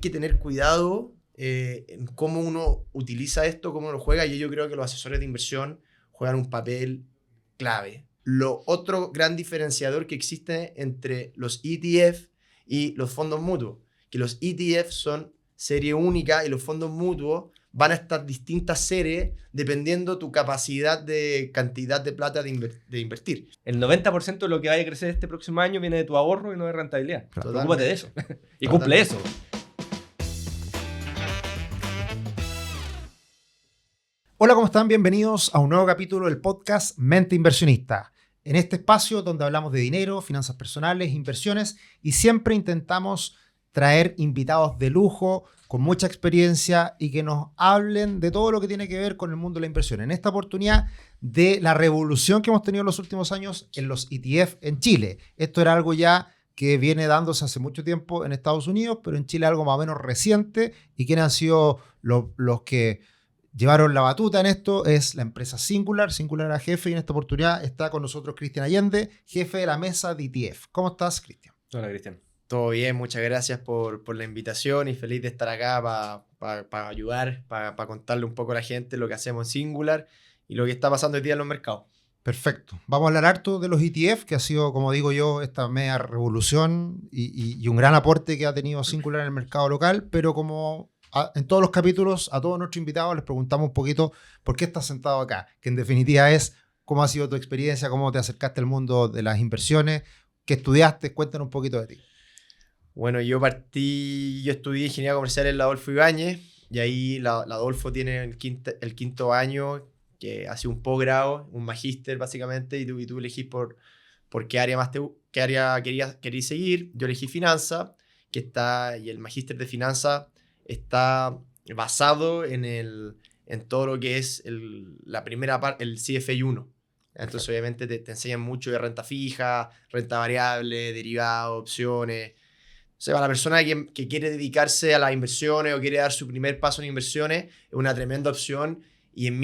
que tener cuidado en cómo uno utiliza esto, cómo uno lo juega, y yo creo que los asesores de inversión juegan un papel clave. Lo otro gran diferenciador que existe entre los ETF y los fondos mutuos, que los ETF son serie única y los fondos mutuos van a estar distintas series dependiendo tu capacidad de cantidad de plata de invertir. El 90% de lo que vaya a crecer este próximo año viene de tu ahorro y no de rentabilidad. Preocúpate de eso. Y cumple eso. Hola, ¿cómo están? Bienvenidos a un nuevo capítulo del podcast Mente Inversionista. En este espacio donde hablamos de dinero, finanzas personales, inversiones y siempre intentamos traer invitados de lujo con mucha experiencia y que nos hablen de todo lo que tiene que ver con el mundo de la inversión. En esta oportunidad de la revolución que hemos tenido en los últimos años en los ETF en Chile. Esto era algo ya que viene dándose hace mucho tiempo en Estados Unidos, pero en Chile algo más o menos reciente. ¿Y quiénes han sido los que llevaron la batuta en esto? Es la empresa Singular. Singular era jefe y en esta oportunidad está con nosotros Cristian Allende, jefe de la mesa de ETF. ¿Cómo estás, Cristian? Hola, Cristian. Todo bien, muchas gracias por la invitación y feliz de estar acá para ayudar, para contarle un poco a la gente lo que hacemos en Singular y lo que está pasando hoy día en los mercados. Perfecto. Vamos a hablar harto de los ETF, que ha sido, como digo yo, esta media revolución y un gran aporte que ha tenido Singular en el mercado local, pero como en todos los capítulos, a todos nuestros invitados les preguntamos un poquito por qué estás sentado acá, que en definitiva es cómo ha sido tu experiencia, cómo te acercaste al mundo de las inversiones, qué estudiaste, cuéntanos un poquito de ti. Bueno, yo estudié Ingeniería Comercial en la Adolfo Ibáñez y ahí la Adolfo tiene el quinto año, que ha sido un posgrado, un magíster básicamente, y tú elegís por qué área querías seguir. Yo elegí finanzas, y el magíster de finanzas está basado en todo lo que es la primera parte, el CFA 1. Entonces, obviamente, te enseñan mucho de renta fija, renta variable, derivados, opciones. O sea, para la persona que quiere dedicarse a las inversiones o quiere dar su primer paso en inversiones, es una tremenda opción. Y en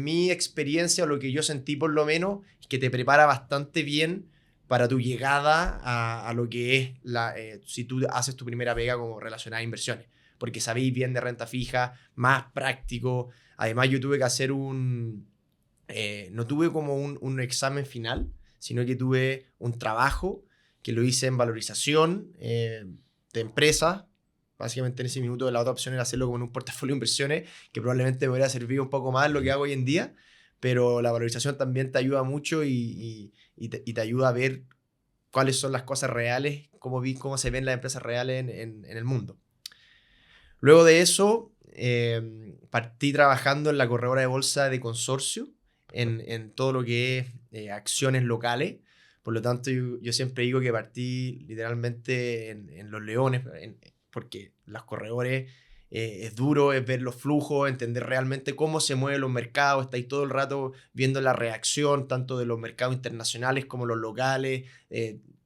mi experiencia, o lo que yo sentí por lo menos, es que te prepara bastante bien para tu llegada a lo que es si tú haces tu primera pega como relacionada a inversiones. Porque sabéis bien de renta fija, más práctico. Además, yo tuve que hacer no tuve como un examen final, sino que tuve un trabajo que lo hice en valorización de empresas. Básicamente en ese minuto la otra opción era hacerlo como en un portafolio de inversiones, que probablemente me hubiera servido un poco más lo que hago hoy en día, pero la valorización también te ayuda mucho y te ayuda a ver cuáles son las cosas reales, cómo se ven las empresas reales en el mundo. Luego de eso, partí trabajando en la corredora de bolsa de Consorcio, en todo lo que es acciones locales. Por lo tanto, yo siempre digo que partí literalmente en los leones, porque los corredores es duro, es ver los flujos, entender realmente cómo se mueven los mercados. Estáis todo el rato viendo la reacción tanto de los mercados internacionales como los locales,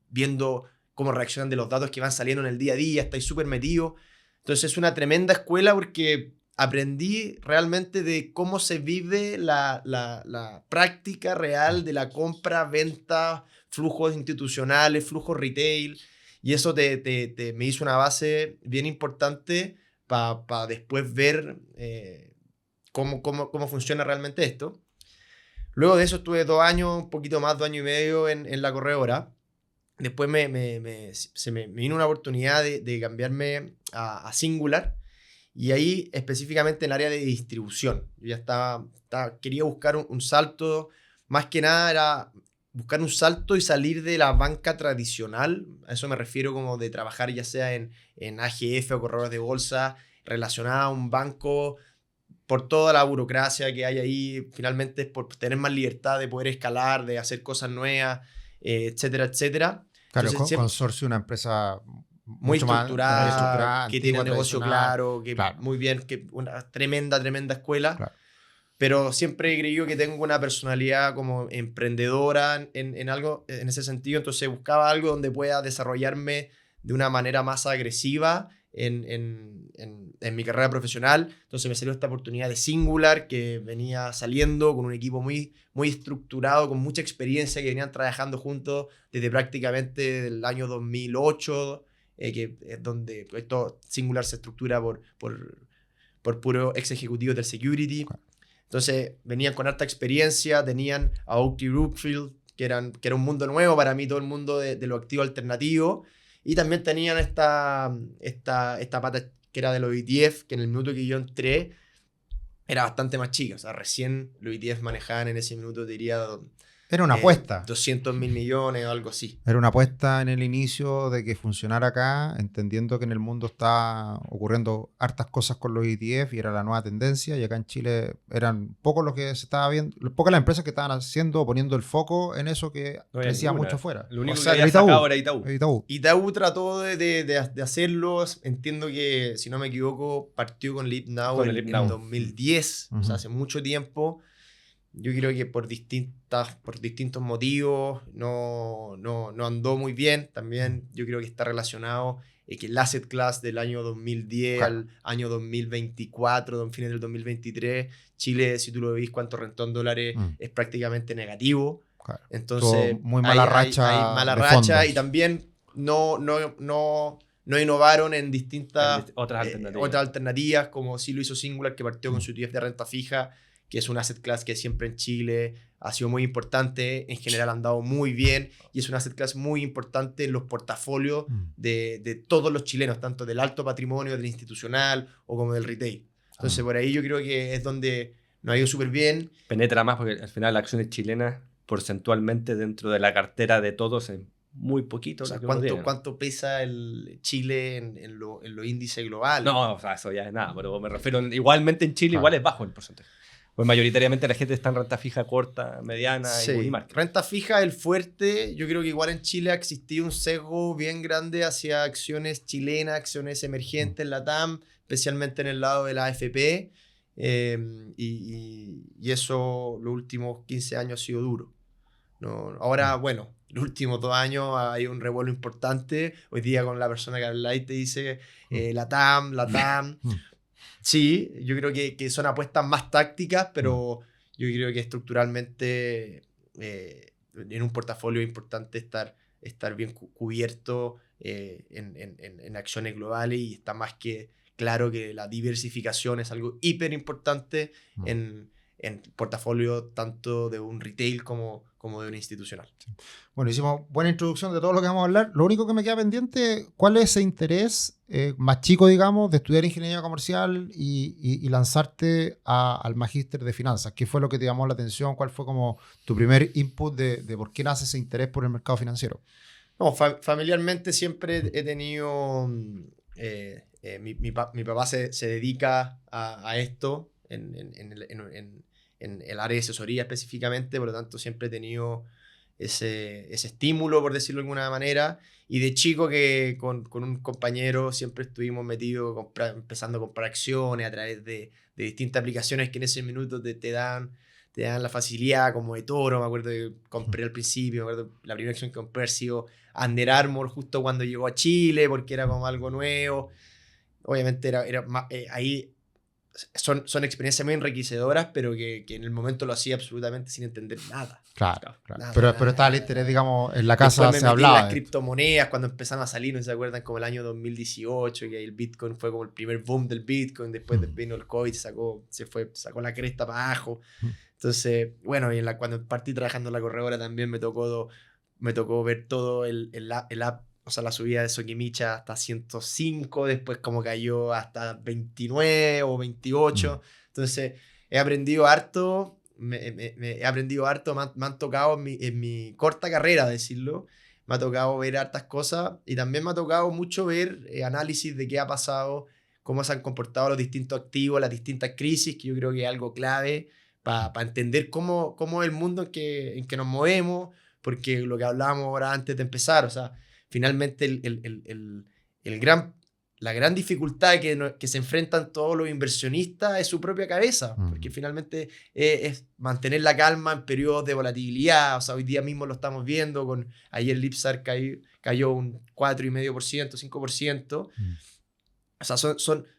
viendo cómo reaccionan de los datos que van saliendo en el día a día. Estáis súper metidos. Entonces es una tremenda escuela porque aprendí realmente de cómo se vive la práctica real de la compra, venta, flujos institucionales, flujos retail, y eso me hizo una base bien importante para después ver cómo funciona realmente esto. Luego de eso estuve 2 años, un poquito más, 2 años y medio en la corredora. Después me vino una oportunidad de cambiarme a Singular, y ahí específicamente en el área de distribución. Yo ya quería buscar un salto, más que nada era buscar un salto y salir de la banca tradicional. A eso me refiero como de trabajar ya sea en AGF o corredores de bolsa, relacionada a un banco, por toda la burocracia que hay ahí. Finalmente es por tener más libertad de poder escalar, de hacer cosas nuevas, etcétera, etcétera. Claro, Entonces, Consorcio, una empresa muy estructurada, que tiene un negocio claro, claro. Muy bien, que una tremenda escuela. Claro. Pero siempre he creído que tengo una personalidad como emprendedora en algo, en ese sentido. Entonces buscaba algo donde pueda desarrollarme de una manera más agresiva en mi carrera profesional. Entonces me salió esta oportunidad de Singular, que venía saliendo con un equipo muy, muy estructurado, con mucha experiencia, que venían trabajando juntos desde prácticamente el año 2008, que es donde todo Singular se estructura por puro ex ejecutivos del security. Entonces venían con harta experiencia, tenían a Oakley Brookfield, que era un mundo nuevo para mí, todo el mundo de lo activo alternativo. Y también tenían esta pata que era de los ETF, que en el minuto que yo entré era bastante más chica. O sea, recién los ETF manejaban en ese minuto, diría... Era una apuesta. 200 mil millones o algo así. Era una apuesta en el inicio de que funcionara acá, entendiendo que en el mundo está ocurriendo hartas cosas con los ETF y era la nueva tendencia. Y acá en Chile eran pocos los que se estaba viendo, pocas las empresas que estaban haciendo, poniendo el foco en eso que crecía mucho fuera. Lo único que había sacado era Itaú. Itaú trató de hacerlo. Entiendo que, si no me equivoco, partió con LeapNow en 2010, o sea, hace mucho tiempo. Yo creo que por distintos motivos no andó muy bien. También yo creo que está relacionado que el asset class del año 2010 al año 2024, fines del 2023, Chile, si tú lo ves cuánto rentó en dólares, es prácticamente negativo. Claro. Entonces, muy mala racha. Hay mala racha y también no innovaron en distintas otras alternativas, como sí lo hizo Singular, que partió con su ETF de renta fija, que es un asset class que siempre en Chile ha sido muy importante, en general han dado muy bien, y es un asset class muy importante en los portafolios de todos los chilenos, tanto del alto patrimonio, del institucional o como del retail. Entonces por ahí yo creo que es donde nos ha ido súper bien. Penetra más porque al final las acciones chilenas porcentualmente dentro de la cartera de todos es muy poquito. O sea, ¿cuánto pesa el Chile en los índices globales? No, o sea, eso ya es nada, pero me refiero, igualmente en Chile igual es bajo el porcentaje. Pues mayoritariamente la gente está en renta fija corta, mediana y money market. Renta fija, el fuerte. Yo creo que igual en Chile ha existido un sesgo bien grande hacia acciones chilenas, acciones emergentes, la TAM, especialmente en el lado de la AFP. Y eso los últimos 15 años ha sido duro. Ahora, bueno, los últimos 2 años hay un revuelo importante. Hoy día con la persona que habla y te dice la TAM. Sí, yo creo que son apuestas más tácticas, pero yo creo que estructuralmente en un portafolio es importante estar bien cubierto en acciones globales, y está más que claro que la diversificación es algo hiper importante en portafolio tanto de un retail como de un institucional. Bueno, hicimos buena introducción de todo lo que vamos a hablar. Lo único que me queda pendiente, ¿cuál es ese interés más chico, digamos, de estudiar ingeniería comercial y lanzarte al magíster de finanzas? ¿Qué fue lo que te llamó la atención? ¿Cuál fue como tu primer input de por qué nace ese interés por el mercado financiero? No, familiarmente siempre he tenido... mi papá se dedica a esto en el área de asesoría específicamente, por lo tanto siempre he tenido ese estímulo, por decirlo de alguna manera, y de chico que con un compañero siempre estuvimos metidos empezando a comprar acciones a través de distintas aplicaciones que en ese minuto te dan la facilidad, como eToro. Me acuerdo que compré al principio, me acuerdo la primera acción que compré ha sido Under Armour justo cuando llegó a Chile, porque era como algo nuevo. Obviamente ahí son experiencias muy enriquecedoras, pero que en el momento lo hacía absolutamente sin entender nada. Claro. Nada, pero estaba el interés, digamos, en la casa después se hablaba. Las criptomonedas, cuando empezaron a salir, ¿no se acuerdan? Como el año 2018, que el Bitcoin fue como el primer boom del Bitcoin, después vino el COVID, sacó la cresta para abajo. Entonces, bueno, y cuando partí trabajando en la corredora también me tocó ver todo el app. O sea, la subida de Sokimicha hasta 105, después como cayó hasta 29 o 28. Entonces, he aprendido harto, me han tocado en mi corta carrera, decirlo, me ha tocado ver hartas cosas, y también me ha tocado mucho ver análisis de qué ha pasado, cómo se han comportado los distintos activos, las distintas crisis, que yo creo que es algo clave para entender cómo es el mundo en que nos movemos, porque lo que hablábamos ahora antes de empezar, o sea, finalmente la gran dificultad que se enfrentan todos los inversionistas es su propia cabeza, porque finalmente es mantener la calma en periodos de volatilidad. O sea, hoy día mismo lo estamos viendo, ayer el IPSAR cayó un 4,5%, 5%. O sea,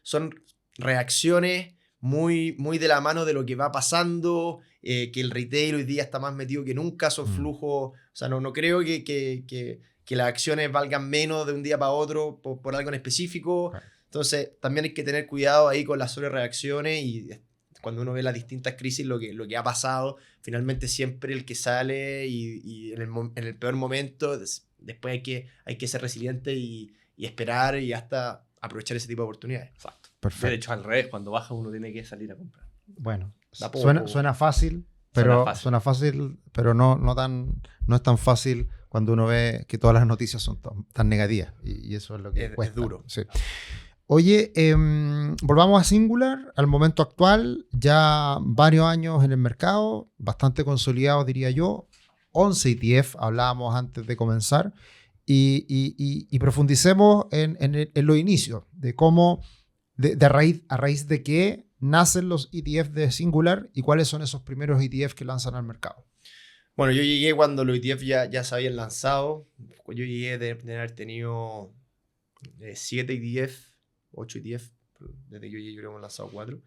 son reacciones muy, muy de la mano de lo que va pasando, que el retail hoy día está más metido que nunca, son flujos. O sea, no creo que que las acciones valgan menos de un día para otro por algo en específico. Claro. Entonces, también hay que tener cuidado ahí con las sobrereacciones y cuando uno ve las distintas crisis, lo que ha pasado, finalmente siempre el que sale y en el peor momento, después hay que ser resiliente y esperar y hasta aprovechar ese tipo de oportunidades. Exacto. Perfecto. De hecho, al revés, cuando baja uno tiene que salir a comprar. Bueno, Da poco. suena fácil, Suena fácil. pero no es tan fácil cuando uno ve que todas las noticias son tan negativas. Y eso es lo que cuesta. Es duro. Sí. Oye, volvamos a Singular, al momento actual, ya varios años en el mercado, bastante consolidados diría yo, 11 ETF, hablábamos antes de comenzar, y profundicemos en los inicios, de cómo, a raíz de qué nacen los ETF de Singular y cuáles son esos primeros ETF que lanzan al mercado. Bueno, yo llegué cuando los ETF ya se habían lanzado. Yo llegué de haber tenido 7 ETF, 8 ETF, desde que yo llegué hemos lanzado 4.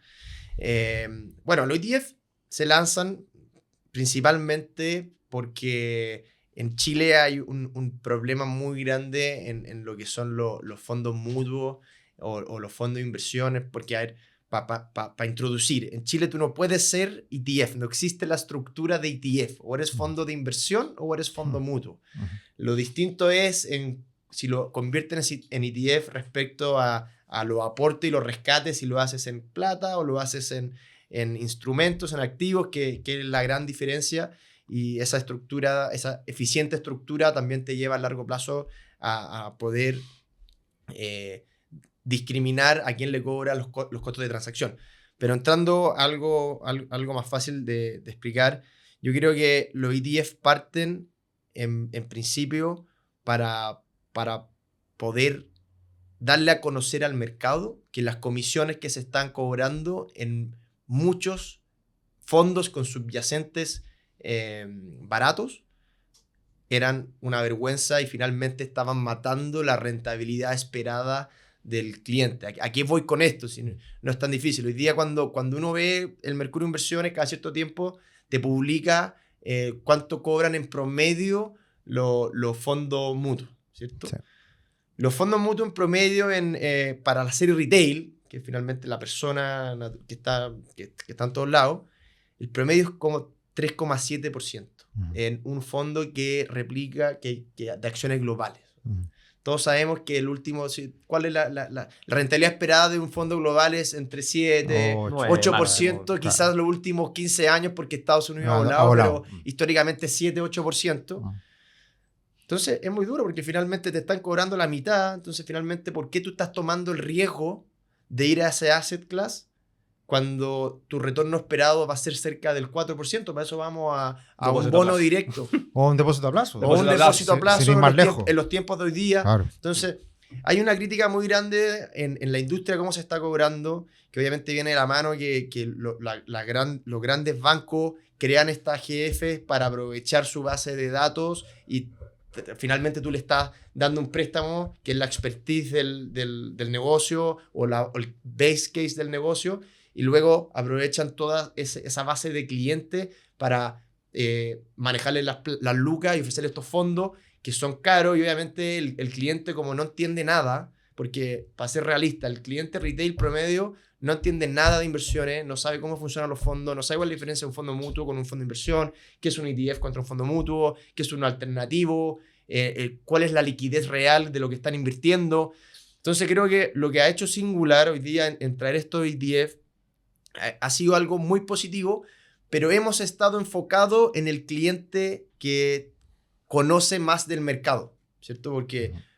Bueno, los ETF se lanzan principalmente porque en Chile hay un problema muy grande en lo que son los fondos mutuos o los fondos de inversiones, porque a ver, para introducir, en Chile tú no puedes ser ETF, no existe la estructura de ETF, o eres fondo de inversión o eres fondo mutuo. Lo distinto es si lo convierten en ETF respecto a los aportes y los rescates, si lo haces en plata o lo haces en instrumentos, en activos, que es la gran diferencia. Y esa estructura, esa eficiente estructura también te lleva a largo plazo a poder discriminar a quién le cobra los costos de transacción. Pero entrando a algo más fácil de explicar, yo creo que los ETF parten en principio para poder darle a conocer al mercado que las comisiones que se están cobrando en muchos fondos con subyacentes baratos eran una vergüenza y finalmente estaban matando la rentabilidad esperada del cliente. ¿A qué voy con esto? Si no es tan difícil. Hoy día cuando uno ve el Mercurio Inversiones, cada cierto tiempo te publica cuánto cobran en promedio los fondos mutuos, ¿cierto? Sí. Los fondos mutuos en promedio para la serie retail, que finalmente la persona que está en todos lados, el promedio es como 3,7% en un fondo que replica que de acciones globales. Todos sabemos que ¿cuál es la rentabilidad esperada de un fondo global? Es entre 7, 8%, quizás los últimos 15 años porque Estados Unidos ha volado, pero históricamente 7, 8%. Entonces es muy duro porque finalmente te están cobrando la mitad. Entonces finalmente, ¿por qué tú estás tomando el riesgo de ir a ese asset class cuando tu retorno esperado va a ser cerca del 4%? Para eso vamos a un bono directo. O un depósito a plazo. O un depósito a plazo en los tiempos de hoy día. Claro. Entonces, hay una crítica muy grande en la industria, cómo se está cobrando, que obviamente viene de la mano que los grandes bancos crean estas AGFs para aprovechar su base de datos y finalmente tú le estás dando un préstamo que es la expertise del negocio o el base case del negocio, y luego aprovechan toda esa base de clientes para manejarle las lucas y ofrecerle estos fondos que son caros, y obviamente el cliente, como no entiende nada, porque para ser realista, el cliente retail promedio no entiende nada de inversiones, no sabe cómo funcionan los fondos, no sabe cuál es la diferencia de un fondo mutuo con un fondo de inversión, qué es un ETF contra un fondo mutuo, qué es un alternativo, cuál es la liquidez real de lo que están invirtiendo. Entonces creo que lo que ha hecho Singular hoy día en traer estos ETF ha sido algo muy positivo, pero hemos estado enfocados en el cliente que conoce más del mercado, ¿cierto?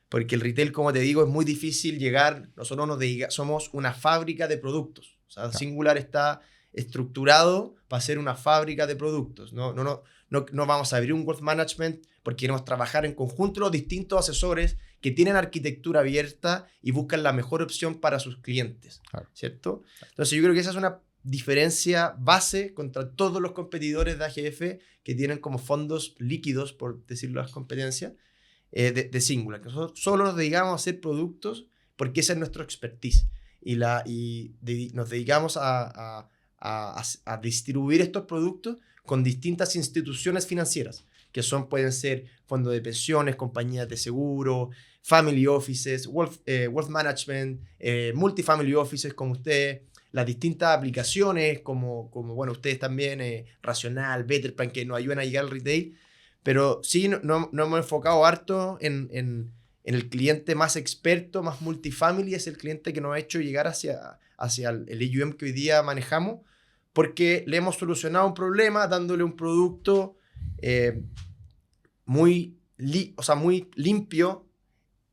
Porque el retail, como te digo, es muy difícil llegar. Nosotros somos una fábrica de productos. O sea, Singular está estructurado para ser una fábrica de productos. No vamos a abrir un wealth management porque queremos trabajar en conjunto los distintos asesores que tienen arquitectura abierta y buscan la mejor opción para sus clientes, ¿cierto? Entonces yo creo que esa es una diferencia base contra todos los competidores de AGF que tienen como fondos líquidos, por decirlo las competencias, de Singular. Que nosotros solo nos dedicamos a hacer productos porque esa es nuestra expertise. Nos dedicamos a distribuir estos productos con distintas instituciones financieras. que pueden ser fondos de pensiones, compañías de seguro, family offices, wealth management, multifamily offices como ustedes, las distintas aplicaciones como bueno, ustedes también, Racional, Betterplan, que nos ayudan a llegar al retail, pero sí no hemos enfocado harto en el cliente más experto, más multifamily, es el cliente que nos ha hecho llegar hacia el AUM que hoy día manejamos, porque le hemos solucionado un problema dándole un producto muy limpio,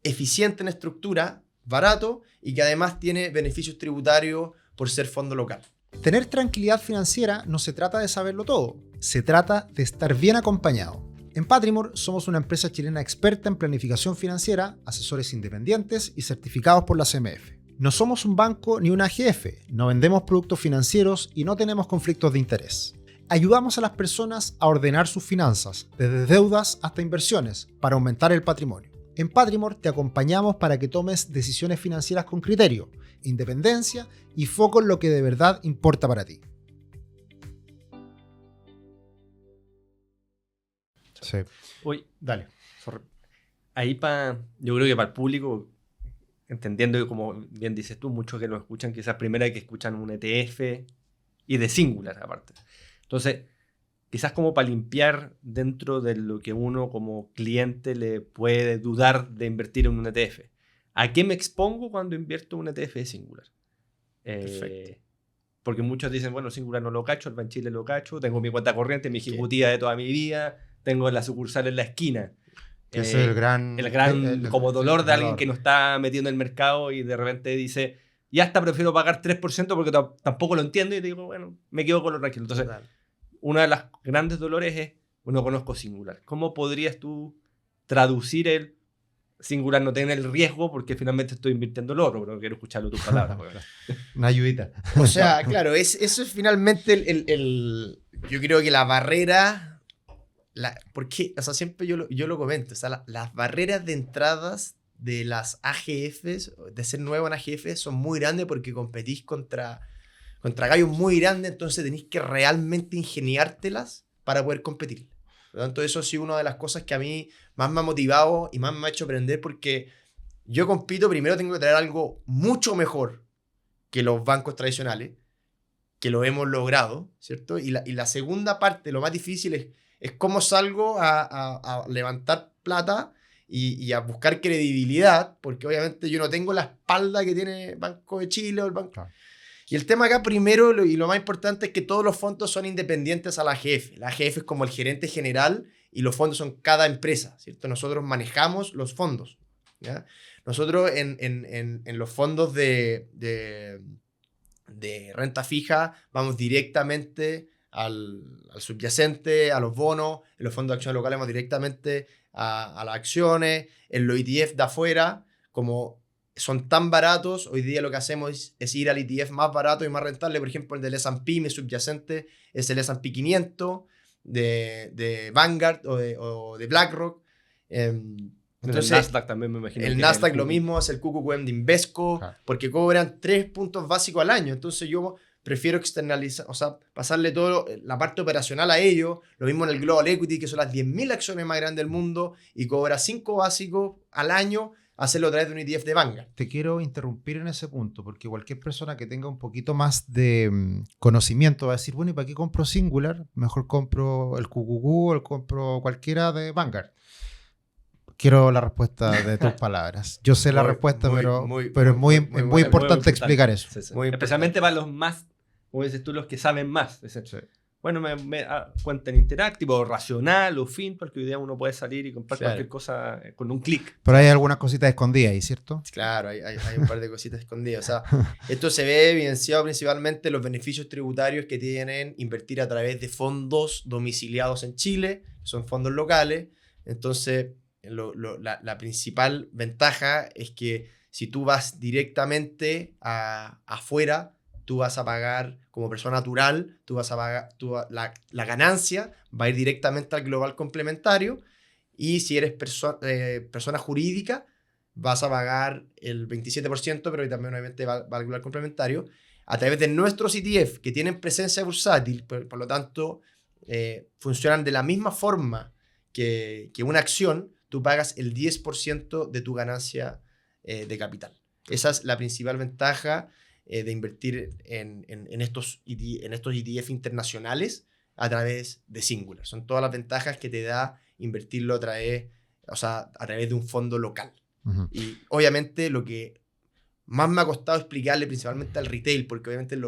eficiente en estructura, barato y que además tiene beneficios tributarios por ser fondo local. Tener tranquilidad financiera no se trata de saberlo todo, se trata de estar bien acompañado. En Patrimor somos una empresa chilena experta en planificación financiera, asesores independientes y certificados por la CMF. No somos un banco ni una AGF, no vendemos productos financieros y no tenemos conflictos de interés. Ayudamos a las personas a ordenar sus finanzas, desde deudas hasta inversiones, para aumentar el patrimonio. En Patrimor te acompañamos para que tomes decisiones financieras con criterio, independencia y foco en lo que de verdad importa para ti. Sí. Uy, dale. Ahí yo creo que para el público, entendiendo que como bien dices tú, muchos que nos escuchan quizás primera que escuchan un ETF y de Singular aparte. Entonces, quizás como para limpiar dentro de lo que uno como cliente le puede dudar de invertir en un ETF. ¿A qué me expongo cuando invierto en un ETF de Singular? Perfecto. Porque muchos dicen, bueno, Singular no lo cacho, el Banchile lo cacho, tengo mi cuenta corriente, mi ejecutiva de toda mi vida, tengo la sucursal en la esquina. Que es el gran como dolor de alguien que no está metido en el mercado y de repente dice, ya hasta prefiero pagar 3% porque tampoco lo entiendo y digo, bueno, me quedo con lo tranquilo. Entonces, una de las grandes dolores es, no conozco Singular. ¿Cómo podrías tú traducir el Singular no tiene el riesgo porque finalmente estoy invirtiendo el oro? Pero quiero escucharlo tus palabras. Una ayudita. O sea, claro, eso es finalmente yo creo que la barrera... porque, o sea, siempre yo lo comento, o sea, las barreras de entradas de las AGFs, de ser nuevo en AGF, son muy grandes porque competís contra gallos muy grandes, entonces tenéis que realmente ingeniártelas para poder competir. Por lo tanto, eso ha sido una de las cosas que a mí más me ha motivado y más me ha hecho aprender, porque yo compito, primero tengo que traer algo mucho mejor que los bancos tradicionales, que lo hemos logrado, ¿cierto? Y la segunda parte, lo más difícil es cómo salgo a levantar plata y a buscar credibilidad, porque obviamente yo no tengo la espalda que tiene Banco de Chile o el banco. Claro. Y el tema acá primero y lo más importante es que todos los fondos son independientes a la AGF. La AGF es como el gerente general y los fondos son cada empresa, ¿cierto? Nosotros manejamos los fondos, ¿ya? Nosotros en los fondos de renta fija vamos directamente al subyacente, a los bonos. En los fondos de acciones locales vamos directamente a las acciones. En los ETF de afuera, como son tan baratos, hoy día lo que hacemos es ir al ETF más barato y más rentable. Por ejemplo, el del S&P, mi subyacente es el S&P 500 de Vanguard o de BlackRock. Entonces, el Nasdaq también me imagino. El Nasdaq lo mismo, es el QQQM de Invesco, claro, porque cobran 3 puntos básicos al año. Entonces yo prefiero externalizar, o sea, pasarle toda la parte operacional a ellos. Lo mismo en el Global Equity, que son las 10.000 acciones más grandes del mundo y cobra 5 básicos al año, hacerlo a través de un ETF de Vanguard. Te quiero interrumpir en ese punto, porque cualquier persona que tenga un poquito más de conocimiento va a decir, bueno, ¿y para qué compro Singular? Mejor compro el QQQ o compro cualquiera de Vanguard. Quiero la respuesta de tus palabras. Yo sé la respuesta, pero es muy importante explicar eso. Sí, sí. Especialmente para los más, como dices tú, los que saben más. Sí. Bueno, cuenta en Interactive o Racional o Fin, porque hoy día uno puede salir y comprar cualquier cosa con un clic. Pero hay algunas cositas escondidas ahí, ¿cierto? Claro, hay un par de cositas escondidas. O sea, esto se ve evidenciado principalmente en los beneficios tributarios que tienen invertir a través de fondos domiciliados en Chile, que son fondos locales. Entonces, la principal ventaja es que si tú vas directamente afuera, tú vas a pagar como persona natural, tú vas a pagar la ganancia, va a ir directamente al global complementario, y si eres persona jurídica, vas a pagar el 27%, pero también obviamente va al global complementario, a través de nuestros ETF, que tienen presencia bursátil, por lo tanto, funcionan de la misma forma que una acción, tú pagas el 10% de tu ganancia de capital. Esa es la principal ventaja de invertir en estos ETF internacionales a través de Singular. Son todas las ventajas que te da invertirlo a través de un fondo local. Ujú. Y obviamente lo que más me ha costado explicarle principalmente al retail, porque obviamente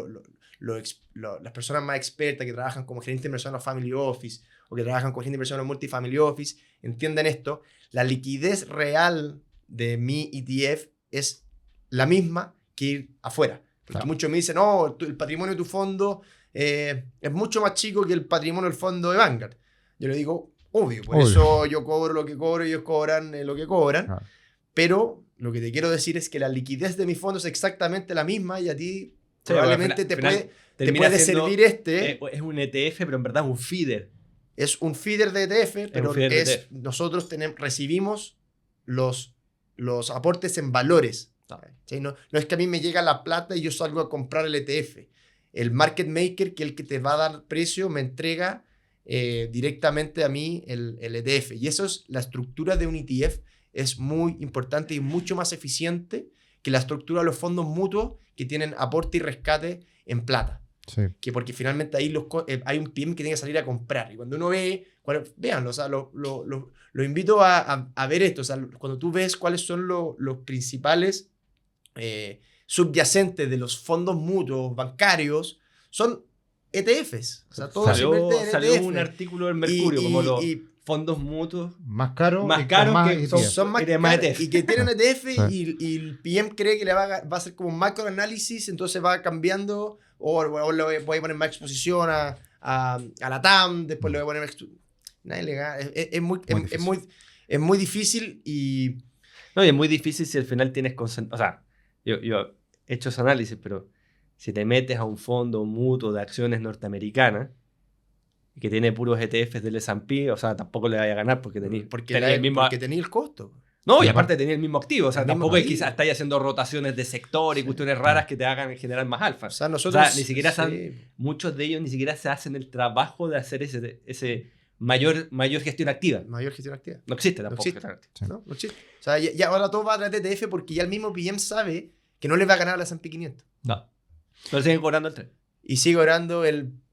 las personas más expertas que trabajan como gerente de inversión o family office, o que trabajan como gerente de inversión o multifamily office, entienden esto. La liquidez real de mi ETF es la misma que ir afuera. Porque Claro. muchos me dicen, no, el patrimonio de tu fondo es mucho más chico que el patrimonio del fondo de Vanguard. Yo le digo, obvio, por Obvio. eso yo cobro lo que cobro y ellos cobran lo que cobran. Claro. Pero lo que te quiero decir es que la liquidez de mi fondo es exactamente la misma y a ti Sí, probablemente al final te termina puede siendo, servir este. Es un ETF, pero en verdad es un feeder. Es un feeder de ETF, pero un feeder de ETF. nosotros recibimos los aportes en valores. ¿Sí? No es que a mí me llega la plata y yo salgo a comprar el ETF. El market maker, que es el que te va a dar precio, me entrega directamente a mí el ETF. Y eso es la estructura de un ETF. Es muy importante y mucho más eficiente que la estructura de los fondos mutuos que tienen aporte y rescate en plata. Sí. Que porque finalmente ahí hay un PM que tiene que salir a comprar. Y cuando uno ve, véanlo, o sea, lo invito a ver esto. O sea, cuando tú ves cuáles son los principales subyacentes de los fondos mutuos bancarios, son ETFs. O sea, todos invierten en Salió ETF. un artículo del Mercurio, como los y fondos mutuos. Más caro. Más y caro con más que ETF. son más Tiene más caros ETF. y que tienen ETF Sí. y el PM cree que le va a hacer como un macroanálisis, entonces va cambiando o le voy a poner más exposición a la TAM, después le voy a poner más nadie le gana. Es muy difícil y No, y es muy difícil si al final tienes o sea, yo he hecho ese análisis, pero si te metes a un fondo mutuo de acciones norteamericanas y que tiene puros ETFs del S&P, o sea, tampoco le vaya a ganar porque tenés porque el mismo... tenía el costo. No, y Y aparte tenía el mismo activo, o sea, el mismo tampoco es activo. quizás estáis haciendo rotaciones de sector y cuestiones raras que te hagan generar más alfa. O sea, nosotros ni siquiera sí. muchos de ellos ni siquiera se hacen el trabajo de hacer ese mayor gestión activa. Mayor gestión activa. No existe No tampoco. existe. gestión activa. Sí. No existe. O sea, ya ahora todo va a través de ETF porque ya el mismo PM sabe que no le va a ganar a la S&P 500. No. Pero siguen cobrando el tren. Y sigue orando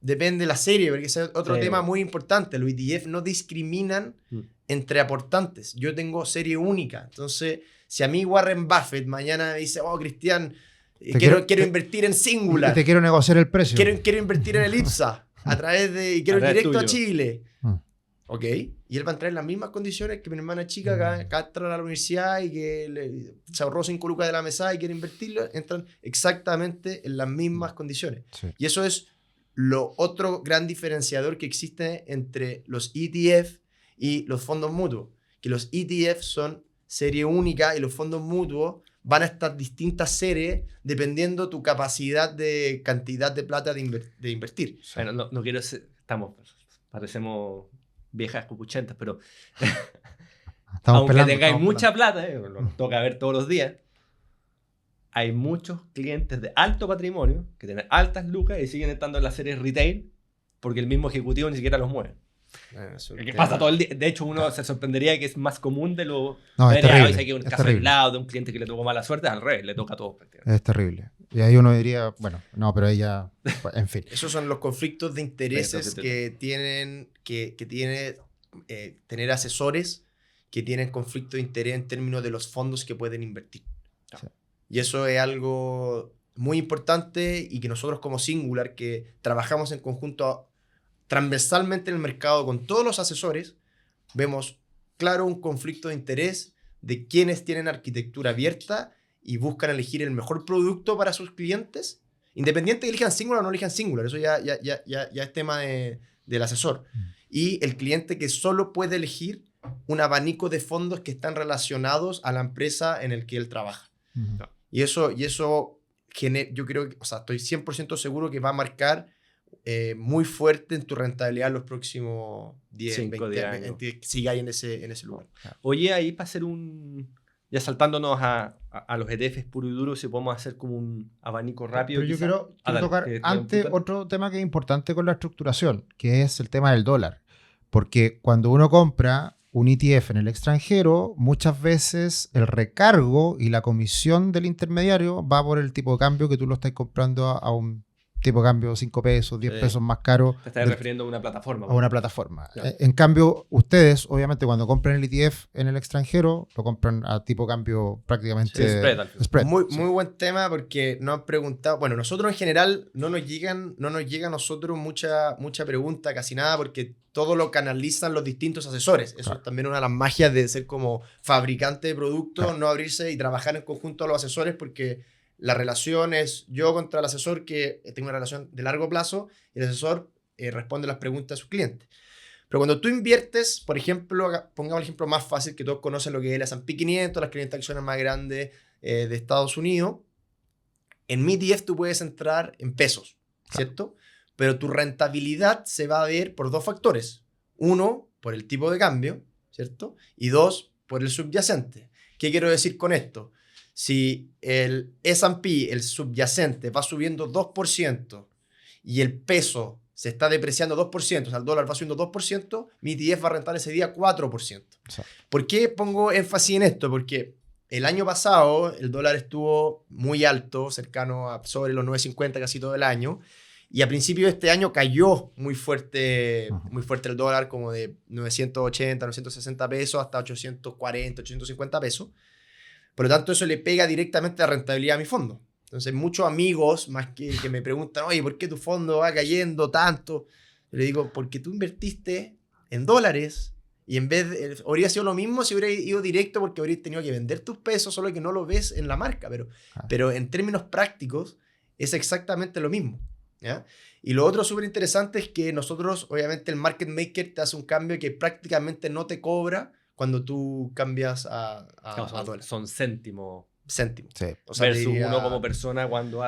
depende de la serie, porque ese es otro Sí, tema bueno. muy importante. Los ETF no discriminan entre aportantes. Yo tengo serie única. Entonces, si a mí Warren Buffett mañana me dice, oh, Cristian, quiero invertir en Singular, Y te quiero negociar el precio. quiero invertir en el IPSA, y quiero ir A través directo a tuyo. Chile. Mm. Ok, y él va a entrar en las mismas condiciones que mi hermana chica que entra a la universidad y que se ahorró 5 lucas de la mesa y quiere invertirlo, entran exactamente en las mismas condiciones. Sí. Y eso es lo otro gran diferenciador que existe entre los ETF y los fondos mutuos, que los ETF son serie única y los fondos mutuos van a estar distintas series dependiendo tu capacidad de cantidad de plata de invertir. Bueno, no quiero ser... Parecemos viejas cupuchentas, pero Estamos aunque pelando, tengáis estamos mucha plata, lo toca ver todos los días, hay muchos clientes de alto patrimonio que tienen altas lucas y siguen estando en las series retail porque el mismo ejecutivo ni siquiera los mueve. Que pasa todo el día. De hecho, uno se sorprendería que es más común de lo... No, es Vería, terrible, hoy sé que un es caso terrible. aislado de un cliente que le tocó mala suerte, al revés, le toca a todos. prácticamente. Es terrible. Y ahí uno diría, bueno, no, pero ella, en fin. Esos son los conflictos de intereses que tienen que tiene tener asesores que tienen conflicto de interés en términos de los fondos que pueden invertir. Sí. Y eso es algo muy importante y que nosotros como Singular, que trabajamos en conjunto transversalmente en el mercado con todos los asesores, vemos claro un conflicto de interés de quienes tienen arquitectura abierta y buscan elegir el mejor producto para sus clientes, independiente de que elijan Singular o no elijan Singular, eso ya es tema del asesor. Y el cliente que solo puede elegir un abanico de fondos que están relacionados a la empresa en el que él trabaja. Ujú. Y eso yo creo que, o sea, estoy 100% seguro que va a marcar muy fuerte en tu rentabilidad los próximos 10, 5, 20 10 años, años. que sigáis en ese lugar. Oye, ahí para hacer ya saltándonos a los ETFs puro y duro, si podemos hacer como un abanico rápido. Pero yo quizá. quiero Dale, tocar que te antes preguntan. otro tema que es importante con la estructuración, que es el tema del dólar. Porque cuando uno compra un ETF en el extranjero, muchas veces el recargo y la comisión del intermediario va por el tipo de cambio que tú lo estás comprando a un tipo de cambio 5 pesos, 10 Sí. pesos más caro Te estás refiriendo a una plataforma. a una plataforma. Claro. En cambio, ustedes, obviamente, cuando compran el ETF en el extranjero, lo compran a tipo de cambio prácticamente Sí, spread, al final. spread. Muy buen tema porque nos han preguntado, bueno, nosotros en general no nos llega a nosotros mucha pregunta, casi nada, porque todo lo canalizan los distintos asesores. Eso Claro. es también una de las magias de ser como fabricante de productos, Claro. no abrirse y trabajar en conjunto a los asesores, porque la relación es yo contra el asesor, que tengo una relación de largo plazo, y el asesor responde las preguntas de sus clientes. Pero cuando tú inviertes, por ejemplo, pongamos el ejemplo más fácil, que todos conocen lo que es el S&P 500, las 500 acciones más grandes de Estados Unidos, en mi ETF tú puedes entrar en pesos, ¿cierto? Pero tu rentabilidad se va a ver por dos factores. Uno, por el tipo de cambio, ¿cierto? Y dos, por el subyacente. ¿Qué quiero decir con esto? Si el S&P, el subyacente, va subiendo 2% y el peso se está depreciando 2%, o sea, el dólar va subiendo 2%, mi ETF va a rentar ese día 4%. Exacto. ¿Por qué pongo énfasis en esto? Porque el año pasado el dólar estuvo muy alto, cercano a sobre los 9.50 casi todo el año, y a principio de este año cayó muy fuerte el dólar, como de 980, 960 pesos hasta 840, 850 pesos. Por lo tanto, eso le pega directamente a la rentabilidad a mi fondo. Entonces, muchos amigos más que me preguntan, oye, ¿por qué tu fondo va cayendo tanto? Yo le digo, porque tú invertiste en dólares y en vez de, habría sido lo mismo si hubiera ido directo, porque habrías tenido que vender tus pesos, solo que no lo ves en la marca. Pero en términos prácticos es exactamente lo mismo, ¿ya? Y lo otro súper interesante es que nosotros, obviamente, el market maker te hace un cambio que prácticamente no te cobra cuando tú cambias a dólar. Son céntimos. Céntimos. Sí. O sea, te Versus diría- uno como persona cuando